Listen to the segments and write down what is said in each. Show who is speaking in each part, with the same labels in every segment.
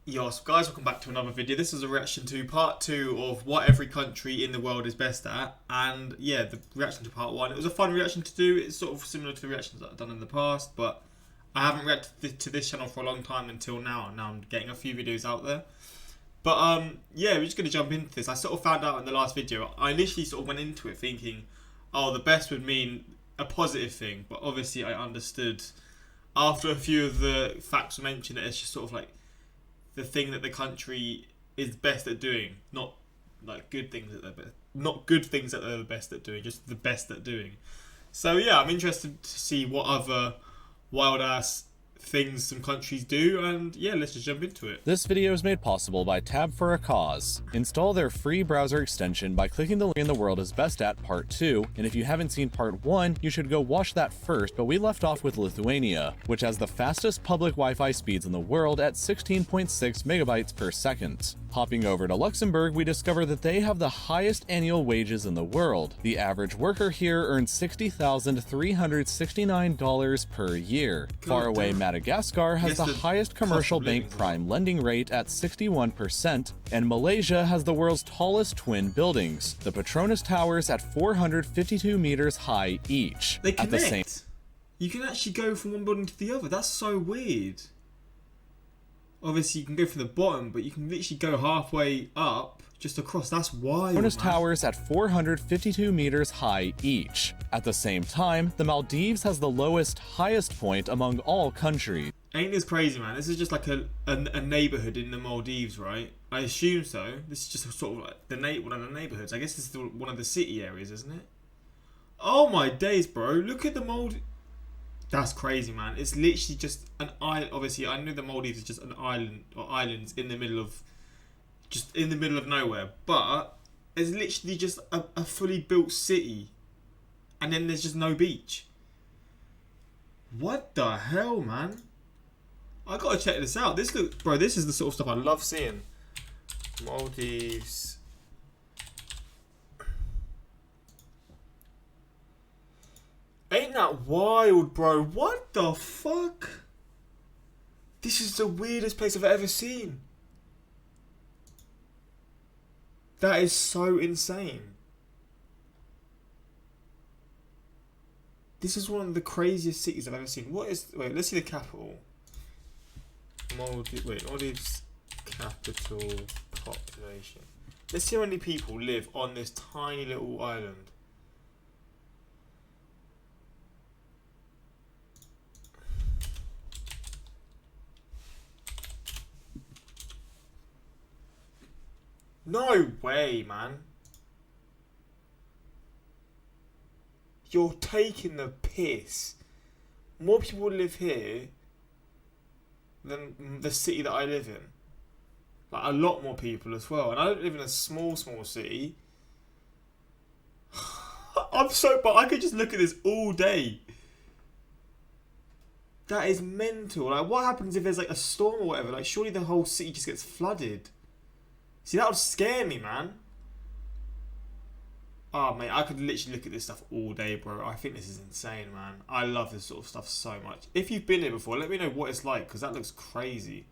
Speaker 1: Yes, guys, welcome back to another video. This is a reaction to part 2 of what every country in the world is best at. And yeah, the reaction to part 1. It was a fun reaction to do. It's sort of similar to the reactions that I've done in the past, but I haven't reacted to this channel for a long time until now. Now I'm getting a few videos out there. But yeah, we're just going to jump into this. I sort of found out in the last video, I initially sort of went into it thinking, oh, the best would mean a positive thing. But obviously I understood after a few of the facts were mentioned that it's just sort of like the thing that the country is best at doing, not like good things that they're the best at doing, just the best at doing. So yeah, I'm interested to see what other wild ass things some countries do, and yeah, let's just jump into it.
Speaker 2: This video is made possible by Tab for a Cause. Install their free browser extension by clicking the link in the world is best at part 2, and if you haven't seen part 1, you should go watch that first, but we left off with Lithuania, which has the fastest public Wi-Fi speeds in the world at 16.6 megabytes per second. Hopping over to Luxembourg, we discover that they have the highest annual wages in the world. The average worker here earns $60,369 per year. Faraway Madagascar has the highest commercial bank prime lending rate at 61%, and Malaysia has the world's tallest twin buildings, the Petronas Towers at 452 meters high each.
Speaker 1: They connect.
Speaker 2: At the same
Speaker 1: You can actually go from one building to the other. That's so weird. Obviously, you can go from the bottom, but you can literally go halfway up just across. That's wild.
Speaker 2: Petronas Towers at 452 meters high each. At the same time, the Maldives has the lowest highest point among all countries.
Speaker 1: Ain't this crazy, man? This is just like a neighborhood in the Maldives, right? I assume so. This is just sort of like one of the neighborhoods. I guess this is one of the city areas, isn't it? Oh my days, bro! Look at the Maldives. That's crazy, man. It's literally just an island. Obviously, I know the Maldives is just an island or islands in the middle of nowhere, but it's literally just a fully built city, and then there's just no beach. What the hell, man? I gotta check this out. This is the sort of stuff I love seeing. Maldives. Ain't that wild, bro? What the fuck? This is the weirdest place I've ever seen. That is so insane. This is one of the craziest cities I've ever seen. Wait, let's see the capital. Maldives capital population. Let's see how many people live on this tiny little island. No way, man. You're taking the piss. More people live here than the city that I live in. Like, a lot more people as well. And I don't live in a small city. But I could just look at this all day. That is mental. Like, what happens if there's like a storm or whatever? Like, surely the whole city just gets flooded. See, that would scare me, man. Oh, mate, I could literally look at this stuff all day, bro. I think this is insane, man. I love this sort of stuff so much. If you've been here before, let me know what it's like, because that looks crazy.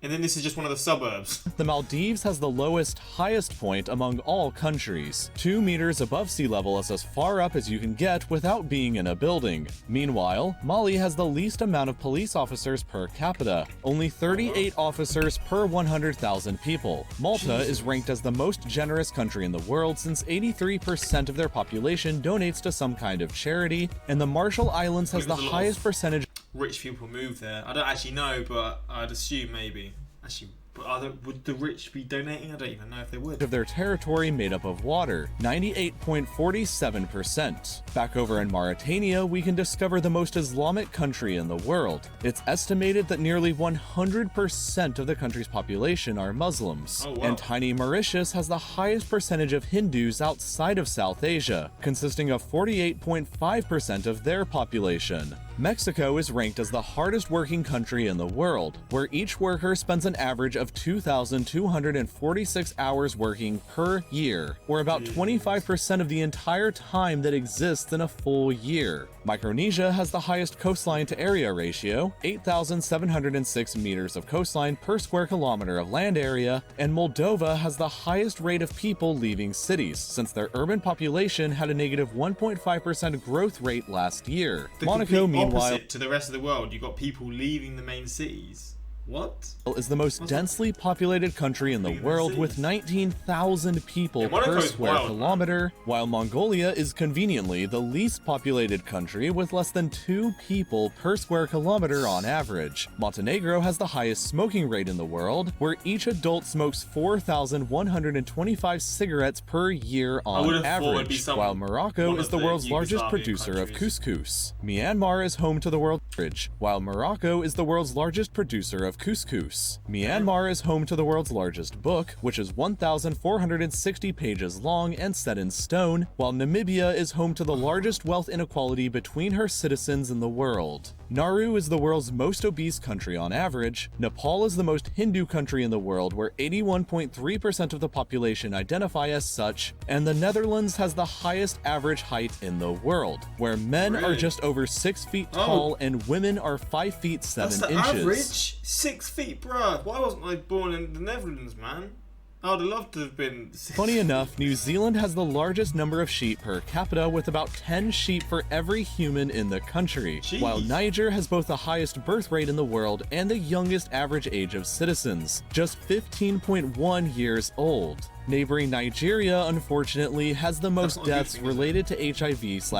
Speaker 1: And then this is just one of the suburbs.
Speaker 2: The Maldives has the lowest highest point among all countries. 2 meters above sea level is as far up as you can get without being in a building. Meanwhile, Mali has the least amount of police officers per capita, only 38 officers per 100,000 people. Malta is ranked as the most generous country in the world since 83% of their population donates to some kind of charity, and the Marshall Islands has the highest percentage
Speaker 1: rich people move there. I don't actually know, but I'd assume maybe. Actually, but would the rich be donating? I don't even know if they would.
Speaker 2: Of their territory made up of water, 98.47%. Back over in Mauritania, we can discover the most Islamic country in the world. It's estimated that nearly 100% of the country's population are Muslims.
Speaker 1: Oh, wow.
Speaker 2: And tiny Mauritius has the highest percentage of Hindus outside of South Asia, consisting of 48.5% of their population. Mexico is ranked as the hardest working country in the world, where each worker spends an average of 2,246 hours working per year, or about 25% of the entire time that exists in a full year. Micronesia has the highest coastline to area ratio, 8,706 meters of coastline per square kilometer of land area, and Moldova has the highest rate of people leaving cities, since their urban population had a negative 1.5% growth rate last year.
Speaker 1: The
Speaker 2: Monaco,
Speaker 1: complete
Speaker 2: meanwhile,
Speaker 1: opposite to the rest of the world. You got people leaving the main cities. What?
Speaker 2: is the most densely populated country in the world with 19,000 people per square kilometer, while Mongolia is conveniently the least populated country with less than 2 people per square kilometer on average. Montenegro has the highest smoking rate in the world, where each adult smokes 4,125 cigarettes per year on average, while Morocco is the world's largest producer of couscous. Myanmar is home to the world's average, while Morocco is the world's largest producer of couscous. Myanmar is home to the world's largest book, which is 1,460 pages long and set in stone, while Namibia is home to the largest wealth inequality between her citizens in the world. Nauru is the world's most obese country on average. Nepal is the most Hindu country in the world, where 81.3% of the population identify as such, and the Netherlands has the highest average height in the world, where men are just over 6 feet tall and women are 5 feet 7
Speaker 1: That's the
Speaker 2: inches.
Speaker 1: average? 6 feet, bruh. Why wasn't I born in the Netherlands, man? I would have loved to have been 6
Speaker 2: Funny
Speaker 1: feet.
Speaker 2: enough, New Zealand has the largest number of sheep per capita, with about 10 sheep for every human in the country,
Speaker 1: Jeez.
Speaker 2: while Niger has both the highest birth rate in the world and the youngest average age of citizens, just 15.1 years old. Neighboring Nigeria, unfortunately, has the most deaths related to HIV/AIDS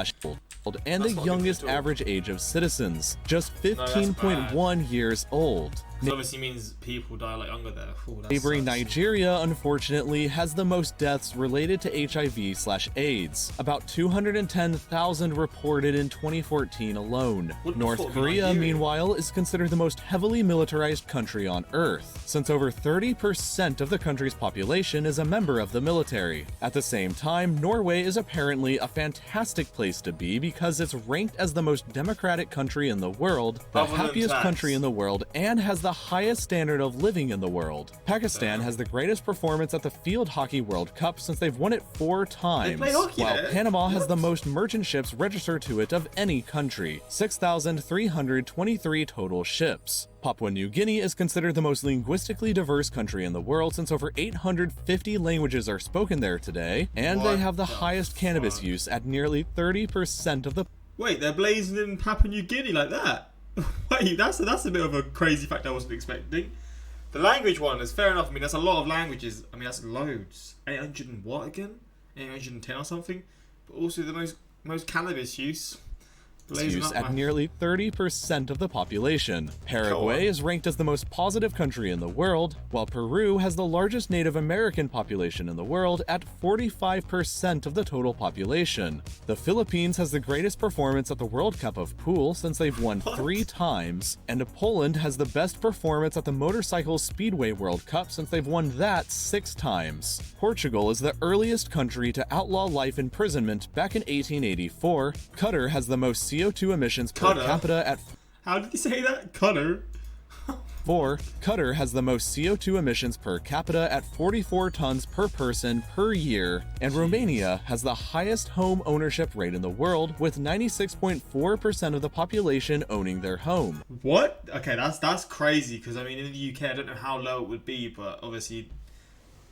Speaker 2: and the youngest average age of citizens, just 15.1 years old.
Speaker 1: So obviously means people die like younger there.
Speaker 2: Neighboring Nigeria, unfortunately, has the most deaths related to HIV/AIDS, about 210,000 reported in 2014 alone. North Korea, meanwhile, is considered the most heavily militarized country on Earth, since over 30% of the country's population is a member of the military. At the same time, Norway is apparently a fantastic place to be because it's ranked as the most democratic country in the world, the happiest country in the world, and has the highest standard of living in the world. Pakistan has the greatest performance at the Field Hockey World Cup since they've won it 4 times, while Panama has the most merchant ships registered to it of any country, 6,323 total ships. Papua New Guinea is considered the most linguistically diverse country in the world since over 850 languages are spoken there today, and they have the highest cannabis use at nearly 30% of the...
Speaker 1: Wait, they're blazing in Papua New Guinea like that? Wait, that's a bit of a crazy fact I wasn't expecting. The language one is fair enough. I mean, that's a lot of languages. I mean, that's loads. 800 and what again? 810 or something. But also the most cannabis use.
Speaker 2: Use at nearly 30% of the population. Paraguay is ranked as the most positive country in the world, while Peru has the largest Native American population in the world at 45% of the total population. The Philippines has the greatest performance at the World Cup of Pool since they've won 3 times, and Poland has the best performance at the Motorcycle Speedway World Cup since they've won that 6 times. Portugal is the earliest country to outlaw life imprisonment back in 1884. Qatar has the most CO2 emissions per capita at...
Speaker 1: How did you say that? Qatar?
Speaker 2: 4. Qatar has the most CO2 emissions per capita at 44 tons per person per year, and Romania has the highest home ownership rate in the world, with 96.4% of the population owning their home.
Speaker 1: What? Okay, that's crazy, because I mean in the UK I don't know how low it would be, but obviously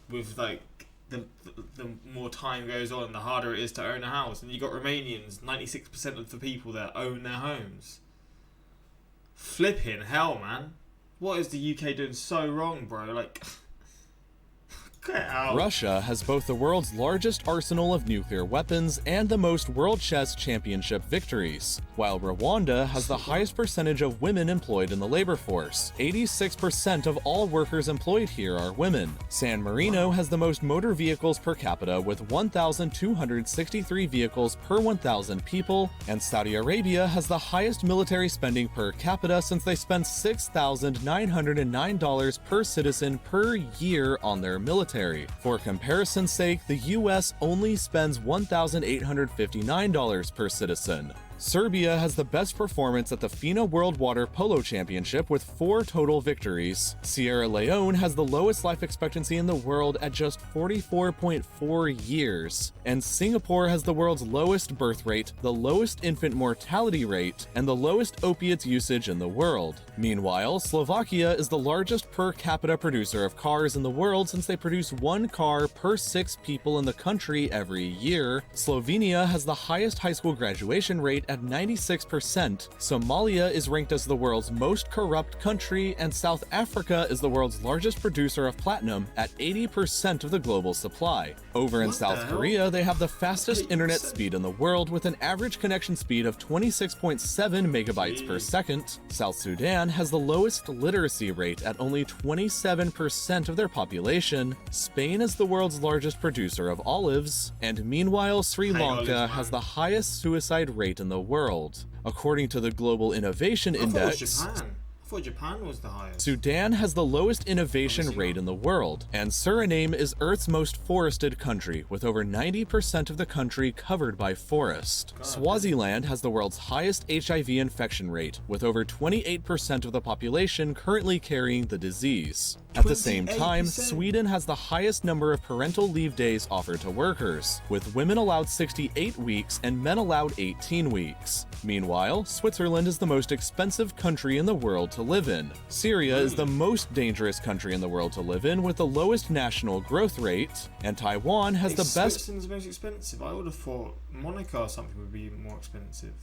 Speaker 1: with like the more time goes on, the harder it is to own a house. And you got Romanians, 96% of the people that own their homes. Flipping hell, man. What is the UK doing so wrong, bro? Like, get out.
Speaker 2: Russia has both the world's largest arsenal of nuclear weapons and the most World Chess Championship victories, while Rwanda has the highest percentage of women employed in the labor force. 86% of all workers employed here are women. San Marino has the most motor vehicles per capita with 1,263 vehicles per 1,000 people, and Saudi Arabia has the highest military spending per capita since they spend $6,909 per citizen per year on their military. For comparison's sake, the US only spends $1,859 per citizen. Serbia has the best performance at the FINA World Water Polo Championship with 4 total victories. Sierra Leone has the lowest life expectancy in the world at just 44.4 years. And Singapore has the world's lowest birth rate, the lowest infant mortality rate, and the lowest opiates usage in the world. Meanwhile, Slovakia is the largest per capita producer of cars in the world since they produce 1 car per 6 people in the country every year. Slovenia has the highest high school graduation rate at 96%. Somalia is ranked as the world's most corrupt country, and South Africa is the world's largest producer of platinum at 80% of the global supply. Over in South Korea, they have the fastest internet speed in the world with an average connection speed of 26.7 megabytes per second. South Sudan has the lowest literacy rate at only 27% of their population. Spain is the world's largest producer of olives, and meanwhile Sri Lanka has the highest suicide rate in the world. According to the Global Innovation Index,
Speaker 1: I thought Japan was the highest.
Speaker 2: Sudan has the lowest innovation rate in the world, and Suriname is Earth's most forested country, with over 90% of the country covered by forest. Swaziland has the world's highest HIV infection rate, with over 28% of the population currently carrying the disease. At the same time, Sweden has the highest number of parental leave days offered to workers, with women allowed 68 weeks and men allowed 18 weeks. Meanwhile, Switzerland is the most expensive country in the world to live in. Syria is the most dangerous country in the world to live in with the lowest national growth rate, and Taiwan has the best...
Speaker 1: Switzerland's the most expensive. I would have thought Monaco or something would be more expensive.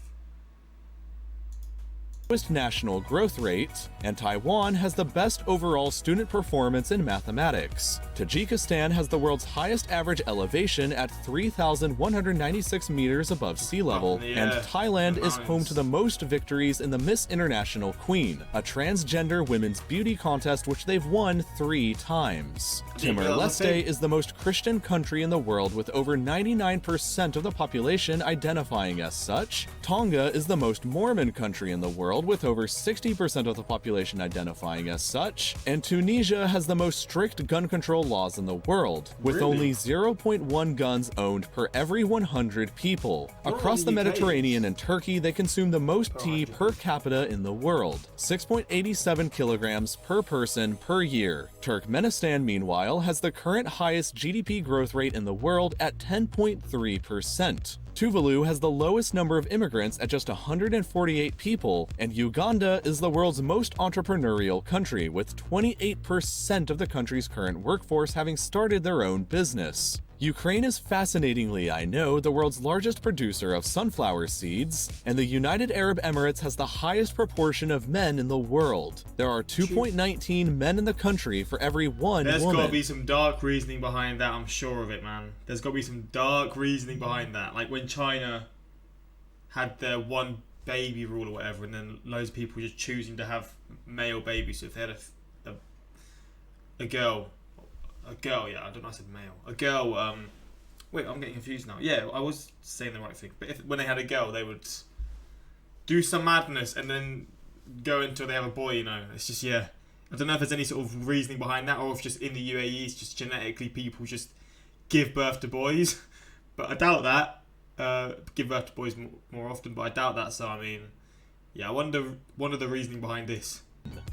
Speaker 2: National growth rate, and Taiwan has the best overall student performance in mathematics. Tajikistan has the world's highest average elevation at 3,196 meters above sea level, and Thailand is home to the most victories in the Miss International Queen, a transgender women's beauty contest which they've won 3 times. Timor-Leste is the most Christian country in the world with over 99% of the population identifying as such. Tonga is the most Mormon country in the world with over 60% of the population identifying as such, and Tunisia has the most strict gun control laws in the world, with only 0.1 guns owned per every 100 people. Across the Mediterranean and Turkey, they consume the most tea per capita in the world, 6.87 kilograms per person per year. Turkmenistan, meanwhile, has the current highest GDP growth rate in the world at 10.3%. Tuvalu has the lowest number of immigrants at just 148 people, and Uganda is the world's most entrepreneurial country, with 28% of the country's current workforce having started their own business. Ukraine is fascinatingly, I know, the world's largest producer of sunflower seeds, and the United Arab Emirates has the highest proportion of men in the world. There are 2.19 men in the country for every 1 woman.
Speaker 1: There's got to be some dark reasoning behind that, I'm sure of it, man. There's got to be some dark reasoning behind that. Like when China had their 1 baby rule or whatever, and then loads of people just choosing to have male babies. So if they had a girl, yeah, I don't know, I said male. A girl, wait, I'm getting confused now. Yeah, I was saying the right thing. But when they had a girl, they would do some madness and then go until they have a boy, you know. It's just, yeah. I don't know if there's any sort of reasoning behind that, or if just in the UAE, it's just genetically people just give birth to boys. But I doubt that. Give birth to boys more often, but I doubt that. So, I mean, yeah, I wonder the reasoning behind this.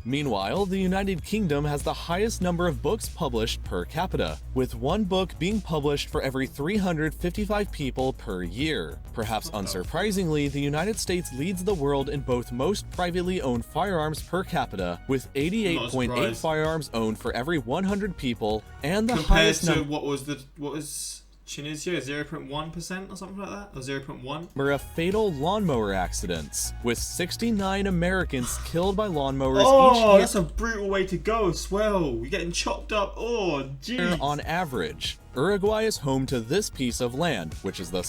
Speaker 2: Meanwhile, the United Kingdom has the highest number of books published per capita, with 1 book being published for every 355 people per year. Perhaps unsurprisingly, the United States leads the world in both most privately owned firearms per capita, with 88.8 firearms owned for every 100 people, and the highest
Speaker 1: number. What was Tunisia, 0.1% or something like that? Or 0.1?
Speaker 2: Of fatal lawnmower accidents, with 69 Americans killed by lawnmowers each year.
Speaker 1: That's a brutal way to go as well. You're getting chopped up. Oh, jeez.
Speaker 2: On average. Uruguay is home to this piece of land, which is the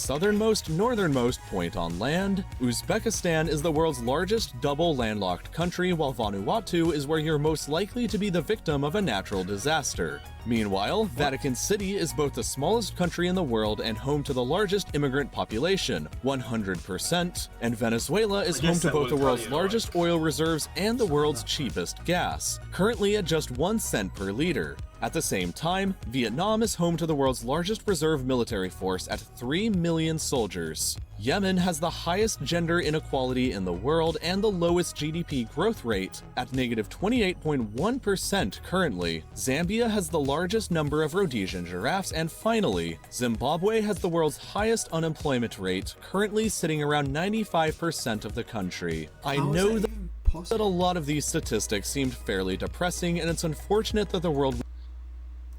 Speaker 2: northernmost point on land. Uzbekistan is the world's largest double landlocked country, while Vanuatu is where you're most likely to be the victim of a natural disaster. Meanwhile, Vatican City is both the smallest country in the world and home to the largest immigrant population, 100%, and Venezuela is home to both the world's largest oil reserves and the world's cheapest gas, currently at just 1 cent per liter. At the same time, Vietnam is home to the world's largest reserve military force at 3 million soldiers. Yemen has the highest gender inequality in the world and the lowest GDP growth rate at -28.1% currently. Zambia has the largest number of Rhodesian giraffes, and finally, Zimbabwe has the world's highest unemployment rate, currently sitting around 95% of the country. I know that a lot of these statistics seemed fairly depressing, and it's unfortunate that the world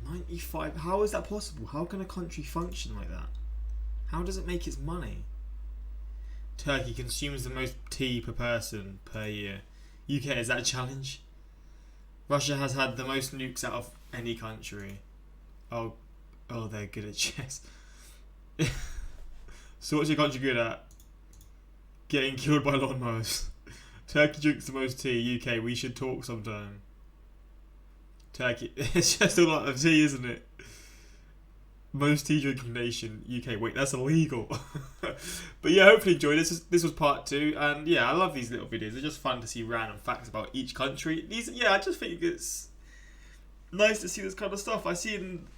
Speaker 1: 95? How is that possible? How can a country function like that? How does it make its money? Turkey consumes the most tea per person per year. UK, is that a challenge? Russia has had the most nukes out of any country. Oh, they're good at chess. So what's your country good at? Getting killed by lawnmowers. Turkey drinks the most tea. UK, we should talk sometime. Turkey, it's just a lot of tea, isn't it? Most tea drinking nation, UK. Wait, that's illegal. But yeah, hopefully you enjoyed this. This was part 2, and yeah, I love these little videos. They're just fun to see random facts about each country. I just think it's nice to see this kind of stuff. I see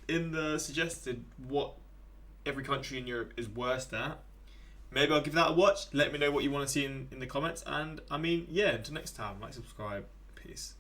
Speaker 1: in the suggested what every country in Europe is worst at. Maybe I'll give that a watch. Let me know what you want to see in the comments. And I mean, yeah, until next time, like, subscribe. Peace.